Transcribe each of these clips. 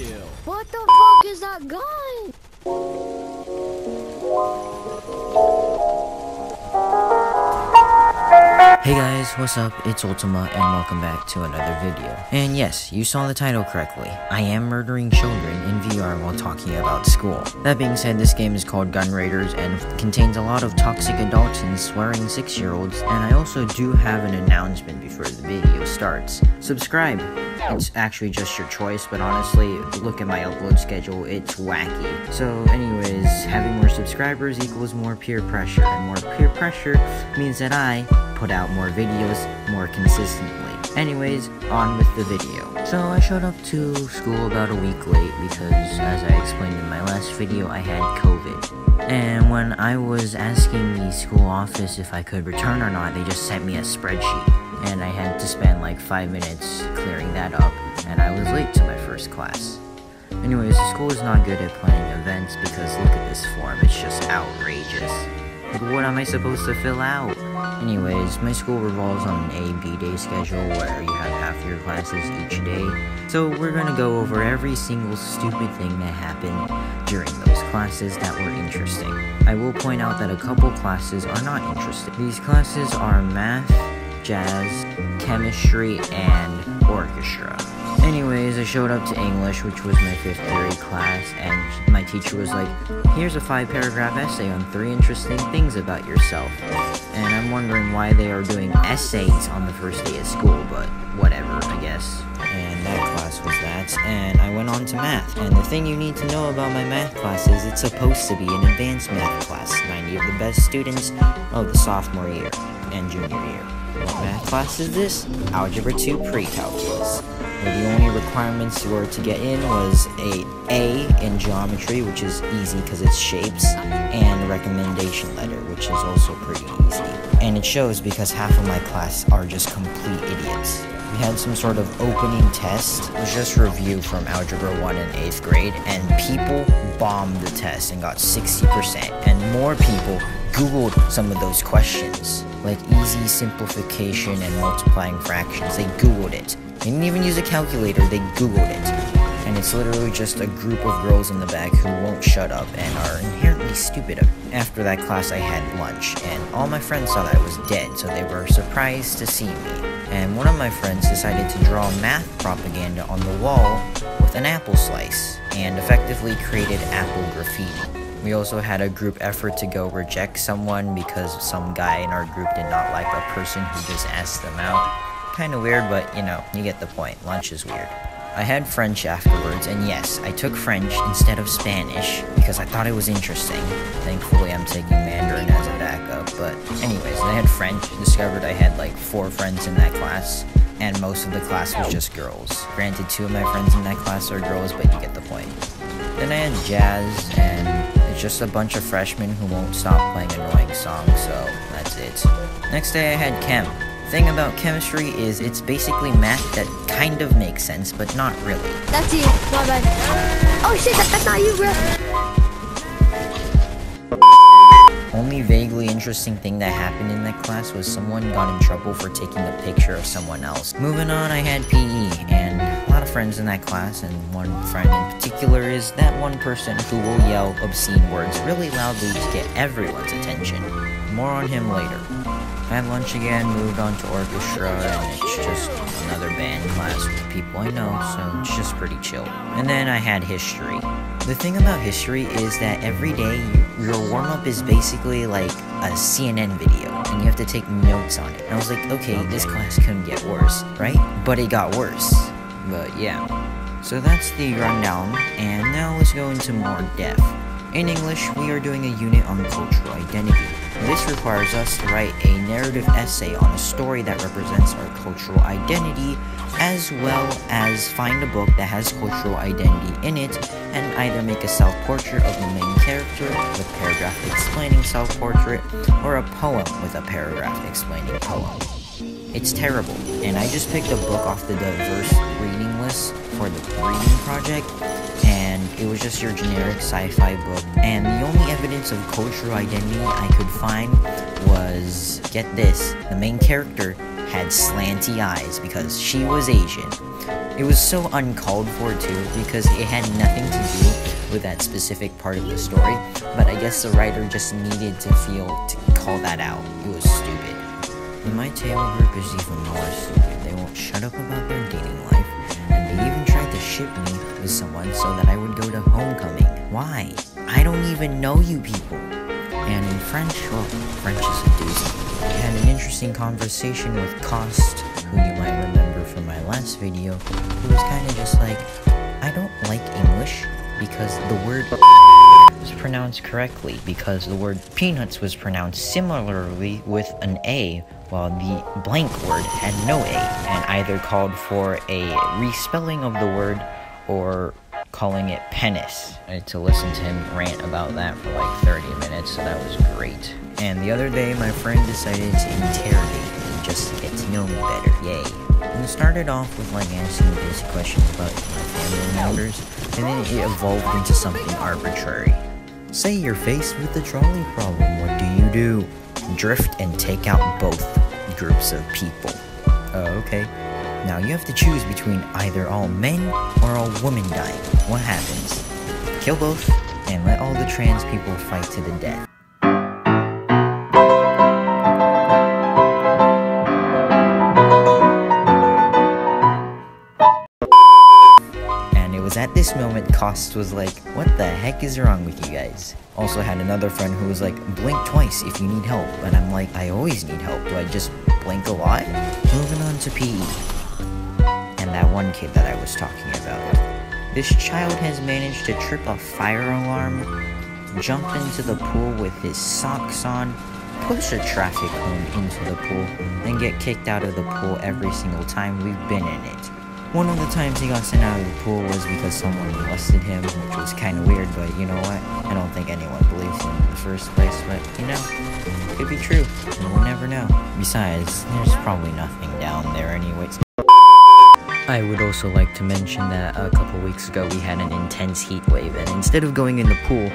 What the fuck is that gun? Hey guys, what's up? It's Ultima and welcome back to another video. And yes, you saw the title correctly. I am murdering children in VR while talking about school. That being said, this game is called Gun Raiders and contains a lot of toxic adults and swearing 6-year-olds, and I also do have an announcement before the video starts. Subscribe! It's actually just your choice, but honestly, look at my upload schedule, it's wacky. So anyways, having more subscribers equals more peer pressure, and more peer pressure means that I put out more videos more consistently. Anyways, on with the video. So I showed up to school about a week late because, as I explained in my last video, I had COVID. And when I was asking the school office if I could return or not, they just sent me a spreadsheet. And I had to spend like 5 minutes clearing that up, and I was late to my first class. Anyways, the school is not good at planning events because look at this form, it's just outrageous. Like, what am I supposed to fill out? Anyways, my school revolves on an A-B day schedule where you have half your classes each day. So we're gonna go over every single stupid thing that happened during those classes that were interesting. I will point out that a couple classes are not interesting. These classes are math, jazz, chemistry, and orchestra. Anyways, I showed up to English, which was my 5th period class, and my teacher was like, here's a 5-paragraph essay on 3 interesting things about yourself. And I'm wondering why they are doing essays on the first day of school, but whatever, I guess. And that class was that, and I went on to math. And the thing you need to know about my math class is it's supposed to be an advanced math class. 90 of the best students of the sophomore year and junior year. What math class is this? Algebra 2 Pre-Calculus. Where the only requirements were to get in was A in geometry, which is easy because it's shapes, and a recommendation letter, which is also pretty easy. And it shows because half of my class are just complete idiots. We had some sort of opening test. It was just review from Algebra 1 in 8th grade, and people bombed the test and got 60%, and more people Googled some of those questions, like easy simplification and multiplying fractions. They Googled it. They didn't even use a calculator, they Googled it. And it's literally just a group of girls in the back who won't shut up and are inherently stupid. After that class I had lunch, and all my friends thought I was dead, so they were surprised to see me. And one of my friends decided to draw math propaganda on the wall with an apple slice, and effectively created apple graffiti. We also had a group effort to go reject someone because some guy in our group did not like a person who just asked them out. Kinda weird, but you know, you get the point. Lunch is weird. I had French afterwards, and yes, I took French instead of Spanish because I thought it was interesting. Thankfully, I'm taking Mandarin as a backup, but anyways, I had French, discovered I had like 4 friends in that class, and most of the class was just girls. Granted, 2 of my friends in that class are girls, but you get the point. Then I had jazz, and it's just a bunch of freshmen who won't stop playing annoying songs, so that's it. Next day I had chem. The thing about chemistry is it's basically math that kind of makes sense, but not really. That's you. My bad. Oh shit, that's not you, bro. Only vaguely interesting thing that happened in that class was someone got in trouble for taking a picture of someone else. Moving on, I had PE, and a lot of friends in that class, and one friend in particular is that one person who will yell obscene words really loudly to get everyone's attention. More on him later. I had lunch again, moved on to orchestra, and it's just another band class with the people I know, so it's just pretty chill. And then I had history. The thing about history is that every day, your warm-up is basically like a CNN video, and you have to take notes on it. And I was like, okay, this class couldn't get worse, right? But it got worse. But yeah. So that's the rundown, and now let's go into more depth. In English, we are doing a unit on cultural identity. This requires us to write a narrative essay on a story that represents our cultural identity, as well as find a book that has cultural identity in it, and either make a self-portrait of the main character with a paragraph explaining self-portrait, or a poem with a paragraph explaining poem. It's terrible, and I just picked a book off the diverse reading list for the reading project, and it was just your generic sci-fi book, and the only evidence of cultural identity I could find was, get this, the main character had slanty eyes because she was Asian. It was so uncalled for too, because it had nothing to do with that specific part of the story, but I guess the writer just needed to call that out. It was stupid. In my tale group is even more stupid. They won't shut up about their dating life, and they even tried to ship me with someone so that I would go to homecoming. Why? I don't even know you people. And in French, well, French is a doozy. I had an interesting conversation with Cost, who you might remember from my last video, who was kind of just like, I don't like English because the word was pronounced correctly, because the word peanuts was pronounced similarly with an A, while the blank word had no A, and either called for a respelling of the word or calling it penis. I had to listen to him rant about that for like 30 minutes, so that was great. And the other day, my friend decided to interrogate me just to get to know me better. Yay. And it started off with like asking basic questions about my family members, and then it evolved into something arbitrary. Say you're faced with a trolley problem, what do? Drift and take out both groups of people. Oh, okay. Now you have to choose between either all men or all women dying. What happens? Kill both, and let all the trans people fight to the death. And it was at this moment Cost was like, what the heck is wrong with you guys? Also had another friend who was like, blink twice if you need help. And I'm like, I always need help. Do I just blink a lot? Moving on to PE. And that one kid that I was talking about. This child has managed to trip a fire alarm, jump into the pool with his socks on, push a traffic cone into the pool, and get kicked out of the pool every single time we've been in it. One of the times he got sent out of the pool was because someone molested him, which was kind of weird, but you know what? I don't think anyone believes him in the first place, but you know, it could be true. We'll never know. Besides, there's probably nothing down there anyways. I would also like to mention that a couple weeks ago we had an intense heat wave, and instead of going in the pool,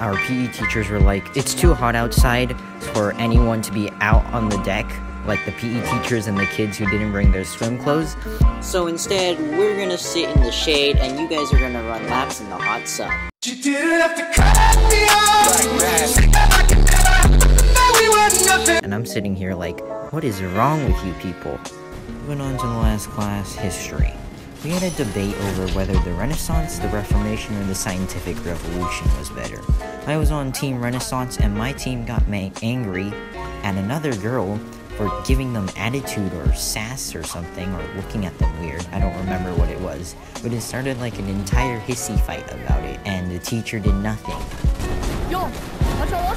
our PE teachers were like, it's too hot outside for anyone to be out on the deck, like the PE teachers and the kids who didn't bring their swim clothes. So instead, we're gonna sit in the shade and you guys are gonna run laps in the hot sun. You didn't have to cut me off. And I'm sitting here like, what is wrong with you people? Moving on to the last class, history. We had a debate over whether the Renaissance, the Reformation, or the Scientific Revolution was better. I was on Team Renaissance, and my team got angry at another girl for giving them attitude or sass or something, or looking at them weird. I don't remember what it was, but it started like an entire hissy fight about it, and the teacher did nothing. Yo, watch out.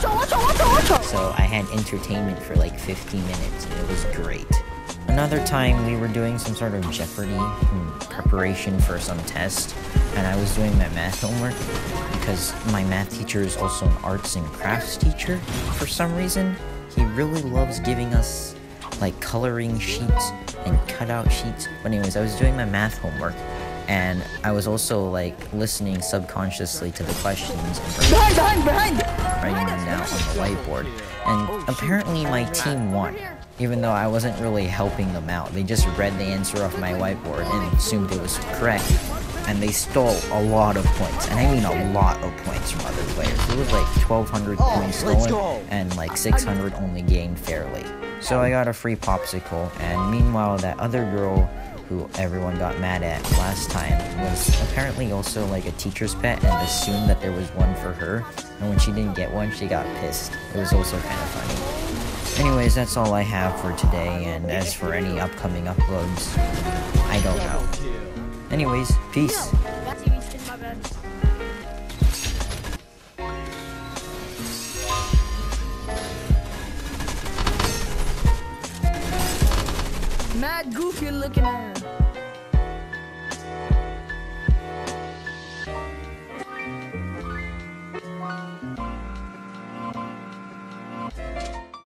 So I had entertainment for like 15 minutes, and it was great. Another time we were doing some sort of Jeopardy preparation for some test, and I was doing my math homework because my math teacher is also an arts and crafts teacher. For some reason, he really loves giving us like coloring sheets and cutout sheets. But anyways, I was doing my math homework, and I was also like listening subconsciously to the questions and writing them down on the whiteboard. And apparently my team won, even though I wasn't really helping them out. They just read the answer off my whiteboard and assumed it was correct, and they stole a lot of points, and I mean a lot of points from other players. It was like 1,200 points stolen, and like 600 only gained fairly. So I got a free popsicle, and meanwhile that other girl who everyone got mad at last time was apparently also like a teacher's pet and assumed that there was one for her, and when she didn't get one, she got pissed. It was also kind of funny. Anyways, that's all I have for today, and as for any upcoming uploads, I don't know. Anyways, peace. Mad goofy looking at.